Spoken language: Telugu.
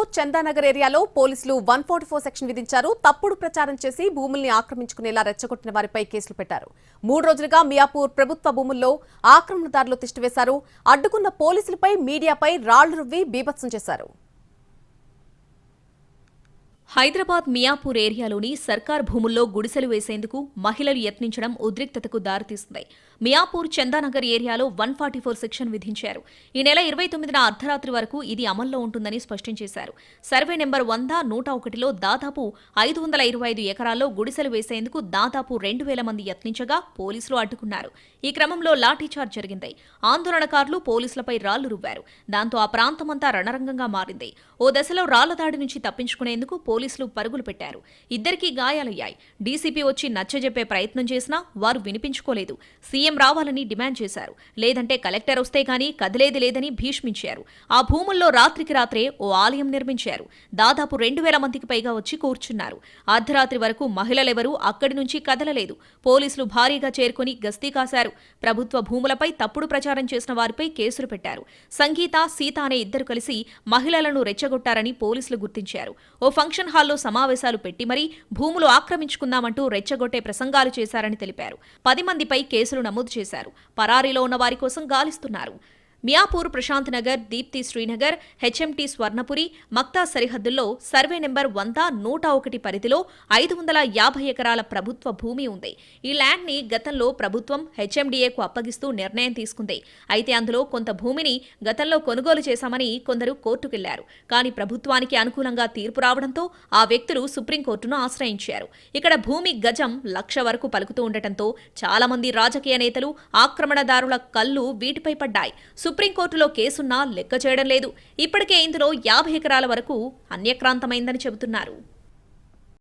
మియాపూర్ చందానగర్ ఏరియాలో పోలీసులు 144 సెక్షన్ విధించారు. తప్పుడు ప్రచారం చేసి భూముల్ని ఆక్రమించుకునేలా రెచ్చగొట్టిన వారిపై కేసులు పెట్టారు. 3 రోజులుగా మియాపూర్ ప్రభుత్వ భూముల్లో ఆక్రమణదారులు తిష్టివేశారు. అడ్డుకున్న పోలీసులపై మీడియాపై రాళ్లు రువ్వి బీభత్సం చేశారు. హైదరాబాద్ మియాపూర్ ఏరియాలోని సర్కార్ భూముల్లో గుడిసెలు వేసేందుకు మహిళలు యత్నించడం ఉద్రిక్తతకు దారితీస్తుంది. మియాపూర్ చందానగర్ ఏరియాలో 144 సెక్షన్ విధించారు. ఈ నెల 29న అర్ధరాత్రి వరకు ఇది అమల్లో ఉంటుందని స్పష్టం చేశారు. సర్వే నెంబర్ 100, 101లో దాదాపు 525 ఎకరాల్లో గుడిసెలు వేసేందుకు దాదాపు 2000 మంది యత్నించగా పోలీసులు అడ్డుకున్నారు. ఈ క్రమంలో లాఠీచార్జ్ జరిగింది. ఆందోళనకారులు పోలీసులపై రాళ్లు రువ్వారు. దాంతో ఆ ప్రాంతమంతా రణరంగంగా మారింది. ఓ దశలో రాళ్ల దాడి నుంచి తప్పించుకునేందుకు పోలీసులు పరుగులు పెట్టారు. ఇద్దరికీ గాయాలయ్యాయి. డీసీపీ వచ్చి నచ్చజెప్పే ప్రయత్నం చేసినా వారు వినిపించుకోలేదు. సీఎం రావాలని డిమాండ్ చేశారు. లేదంటే కలెక్టర్ వస్తే గానీ కదిలేది లేదని భీష్మించారు. ఆ భూముల్లో రాత్రికి రాత్రే ఓ ఆలయం నిర్మించారు. దాదాపు 2000 మందికి పైగా వచ్చి కూర్చున్నారు. అర్ధరాత్రి వరకు మహిళలెవరూ అక్కడి నుంచి కదలలేదు. పోలీసులు భారీగా చేరుకుని గస్తీ కాశారు. ప్రభుత్వ భూములపై తప్పుడు ప్రచారం చేసిన వారిపై కేసులు పెట్టారు. సంగీత, సీత అనే ఇద్దరు కలిసి మహిళలను రెచ్చగొట్టారని పోలీసులు గుర్తించారు. ఓ ఫంక్షన్ హాల్లో సమావేశాలు పెట్టి మరీ భూములు ఆక్రమించుకుందామంటూ రెచ్చగొట్టే ప్రసంగాలు చేశారని తెలిపారు. 10 మందిపై కేసులు నమోదు చేశారు. పరారీలో ఉన్న వారి కోసం గాలిస్తున్నారు. మియాపూర్, ప్రశాంత్ నగర్, దీప్తి శ్రీనగర్, హెచ్ఎంటీ స్వర్ణపురి, మక్తా సరిహద్దుల్లో సర్వే నెంబర్ 100, 101 పరిధిలో 550 ఎకరాల ప్రభుత్వ భూమి ఉంది. ఈ ల్యాండ్ని గతంలో ప్రభుత్వం హెచ్ఎండీఏకు అప్పగిస్తూ నిర్ణయం తీసుకుంది. అయితే అందులో కొంత భూమిని గతంలో కొనుగోలు చేశామని కొందరు కోర్టుకెళ్లారు. కానీ ప్రభుత్వానికి అనుకూలంగా తీర్పు రావడంతో ఆ వ్యక్తులు సుప్రీంకోర్టును ఆశ్రయించారు. ఇక్కడ భూమి గజం 1,00,000 వరకు పలుకుతూ ఉండటంతో చాలా మంది రాజకీయ నేతలు, ఆక్రమణదారుల కళ్ళు వీటిపై పడ్డాయి. సుప్రీంకోర్టులో కేసున్నా లెక్క చేయడం లేదు. ఇప్పటికే ఇందులో 50 ఎకరాల వరకు అన్యక్రాంతమైందని చెబుతున్నారు.